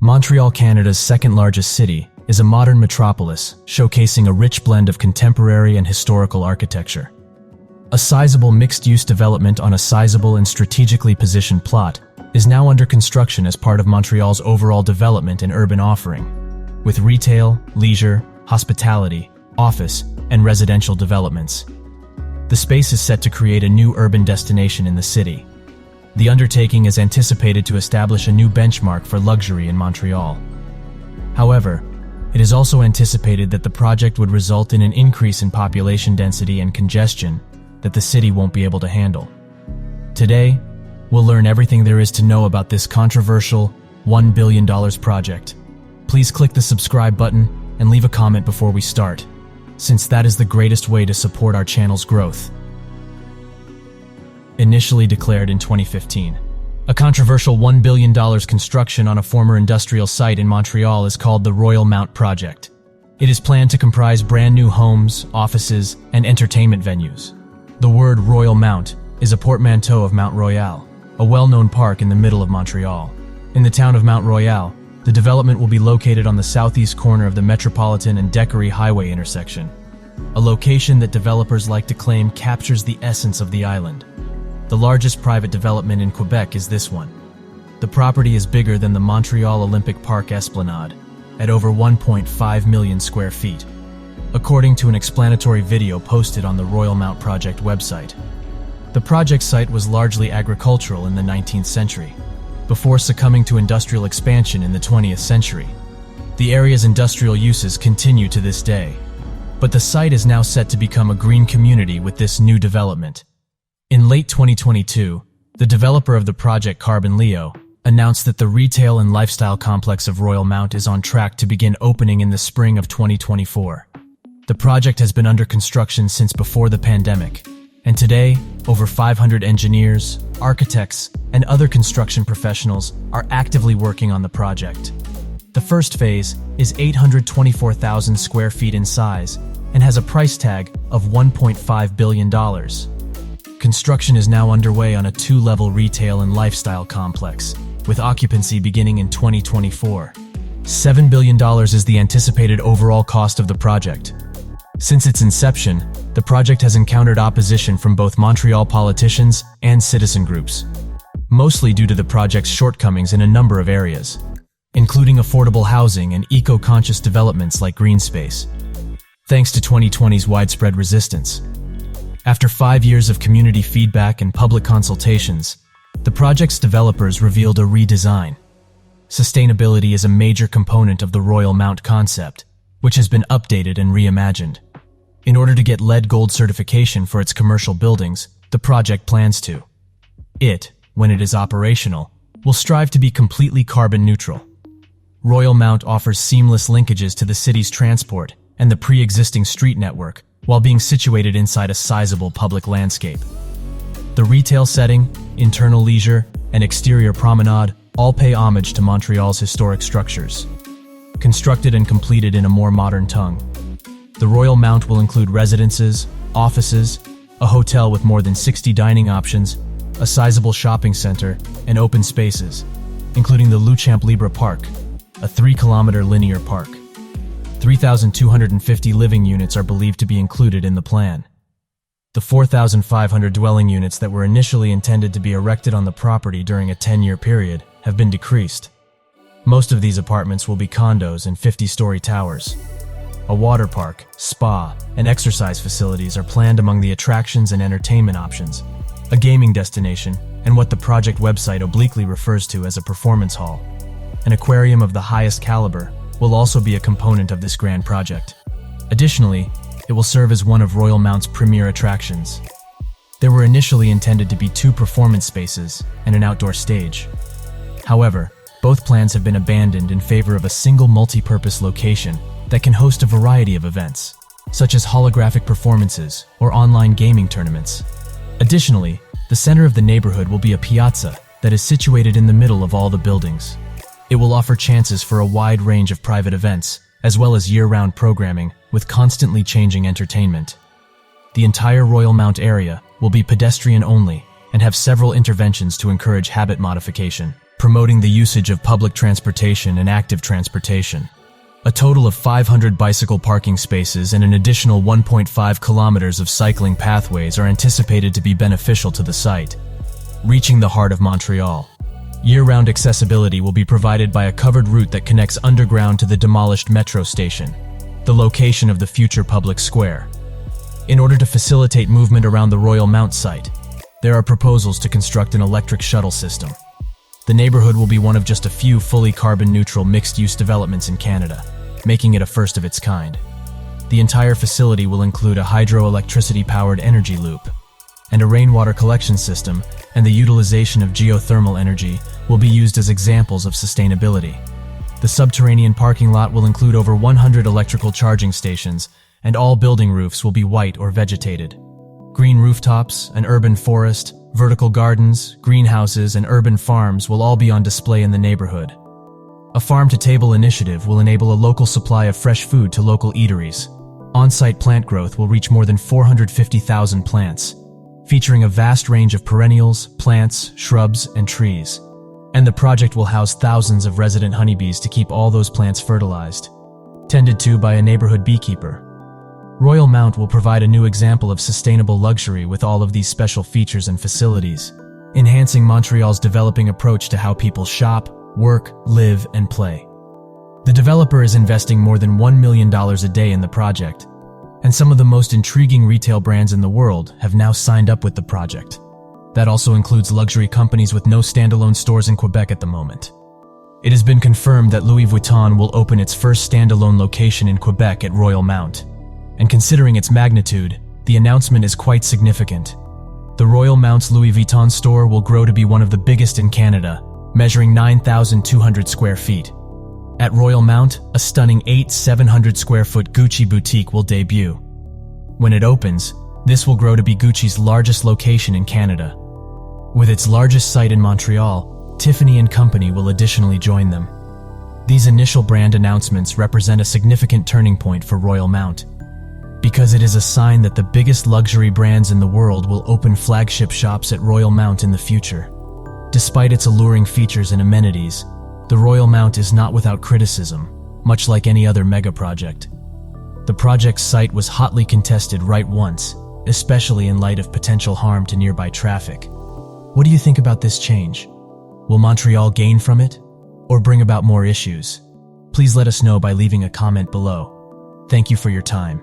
Montreal, Canada's second-largest city, is a modern metropolis showcasing a rich blend of contemporary and historical architecture. A sizable mixed-use development on a sizable and strategically positioned plot is now under construction as part of Montreal's overall development and urban offering, with retail, leisure, hospitality, office, and residential developments. The space is set to create a new urban destination in the city. The undertaking is anticipated to establish a new benchmark for luxury in Montreal. However, it is also anticipated that the project would result in an increase in population density and congestion that the city won't be able to handle. Today, we'll learn everything there is to know about this controversial $1 billion project. Please click the subscribe button and leave a comment before we start, since that is the greatest way to support our channel's growth. Initially declared in 2015, a controversial $1 billion construction on a former industrial site in Montreal is called the Royalmount Project. It is planned to comprise brand new homes, offices, and entertainment venues. The word Royalmount is a portmanteau of Mount Royal, a well-known park in the middle of Montreal. In the town of Mount Royal, the development will be located on the southeast corner of the Metropolitan and Décarie Highway intersection, a location that developers like to claim captures the essence of the island. The largest private development in Quebec is this one. The property is bigger than the Montreal Olympic Park Esplanade, at over 1.5 million square feet, according to an explanatory video posted on the Royalmount Project website. The project site was largely agricultural in the 19th century, before succumbing to industrial expansion in the 20th century. The area's industrial uses continue to this day, but the site is now set to become a green community with this new development. In late 2022, the developer of the project, Carbon Leo, announced that the retail and lifestyle complex of Royalmount is on track to begin opening in the spring of 2024. The project has been under construction since before the pandemic, and today, over 500 engineers, architects, and other construction professionals are actively working on the project. The first phase is 824,000 square feet in size and has a price tag of $1.5 billion. Construction is now underway on a two-level retail and lifestyle complex, with occupancy beginning in 2024. $7 billion is the anticipated overall cost of the project. Since its inception, the project has encountered opposition from both Montreal politicians and citizen groups, mostly due to the project's shortcomings in a number of areas, including affordable housing and eco-conscious developments like green space. Thanks to 2020's widespread resistance, after 5 years of community feedback and public consultations, the project's developers revealed a redesign. Sustainability is a major component of the Royalmount concept, which has been updated and reimagined. In order to get LEED Gold certification for its commercial buildings, the project plans to. It, when it is operational, will strive to be completely carbon neutral. Royalmount offers seamless linkages to the city's transport and the pre-existing street network, while being situated inside a sizable public landscape. The retail setting, internal leisure, and exterior promenade all pay homage to Montreal's historic structures. Constructed and completed in a more modern tongue, the Royalmount will include residences, offices, a hotel with more than 60 dining options, a sizable shopping center, and open spaces, including the Longchamp Libre Park, a 3-kilometer linear park. 3,250 living units are believed to be included in the plan. The 4,500 dwelling units that were initially intended to be erected on the property during a 10-year period have been decreased. Most of these apartments will be condos and 50-story towers. A water park, spa, and exercise facilities are planned among the attractions and entertainment options. A gaming destination, and what the project website obliquely refers to as a performance hall. An aquarium of the highest caliber will also be a component of this grand project. Additionally, it will serve as one of Royalmount's premier attractions. There were initially intended to be 2 performance spaces and an outdoor stage. However, both plans have been abandoned in favor of a single multi-purpose location that can host a variety of events, such as holographic performances or online gaming tournaments. Additionally, the center of the neighborhood will be a piazza that is situated in the middle of all the buildings. It will offer chances for a wide range of private events, as well as year-round programming with constantly changing entertainment. The entire Royalmount area will be pedestrian-only and have several interventions to encourage habit modification. promoting the usage of public transportation and active transportation. A total of 500 bicycle parking spaces and an additional 1.5 kilometers of cycling pathways are anticipated to be beneficial to the site. Reaching the heart of Montreal. Year-round accessibility will be provided by a covered route that connects underground to the demolished metro station, the location of the future public square. In order to facilitate movement around the Royalmount site, there are proposals to construct an electric shuttle system. The neighborhood will be one of just a few fully carbon-neutral mixed-use developments in Canada, making it a first of its kind. The entire facility will include a hydroelectricity-powered energy loop, and a rainwater collection system, and the utilization of geothermal energy will be used as examples of sustainability. The subterranean parking lot will include over 100 electrical charging stations, and all building roofs will be white or vegetated. Green rooftops, an urban forest, vertical gardens, greenhouses, and urban farms will all be on display in the neighborhood. A farm-to-table initiative will enable a local supply of fresh food to local eateries. On-site plant growth will reach more than 450,000 plants, featuring a vast range of perennials, plants, shrubs, and trees. And the project will house thousands of resident honeybees to keep all those plants fertilized, tended to by a neighborhood beekeeper. Royalmount will provide a new example of sustainable luxury with all of these special features and facilities, enhancing Montreal's developing approach to how people shop, work, live, and play. The developer is investing more than $1 million a day in the project, and some of the most intriguing retail brands in the world have now signed up with the project. That also includes luxury companies with no standalone stores in Quebec at the moment. It has been confirmed that Louis Vuitton will open its first standalone location in Quebec at Royalmount. And considering its magnitude, the announcement is quite significant. The Royalmount's Louis Vuitton store will grow to be one of the biggest in Canada, measuring 9,200 square feet. At Royalmount, a stunning 700 square foot Gucci boutique will debut. When it opens, this will grow to be Gucci's largest location in Canada. With its largest site in Montreal, Tiffany & Company will additionally join them. These initial brand announcements represent a significant turning point for Royalmount, because it is a sign that the biggest luxury brands in the world will open flagship shops at Royalmount in the future. Despite its alluring features and amenities, the Royalmount is not without criticism, much like any other mega project. The project's site was hotly contested right once, especially in light of potential harm to nearby traffic. What do you think about this change? Will Montreal gain from it, or bring about more issues? Please let us know by leaving a comment below. Thank you for your time.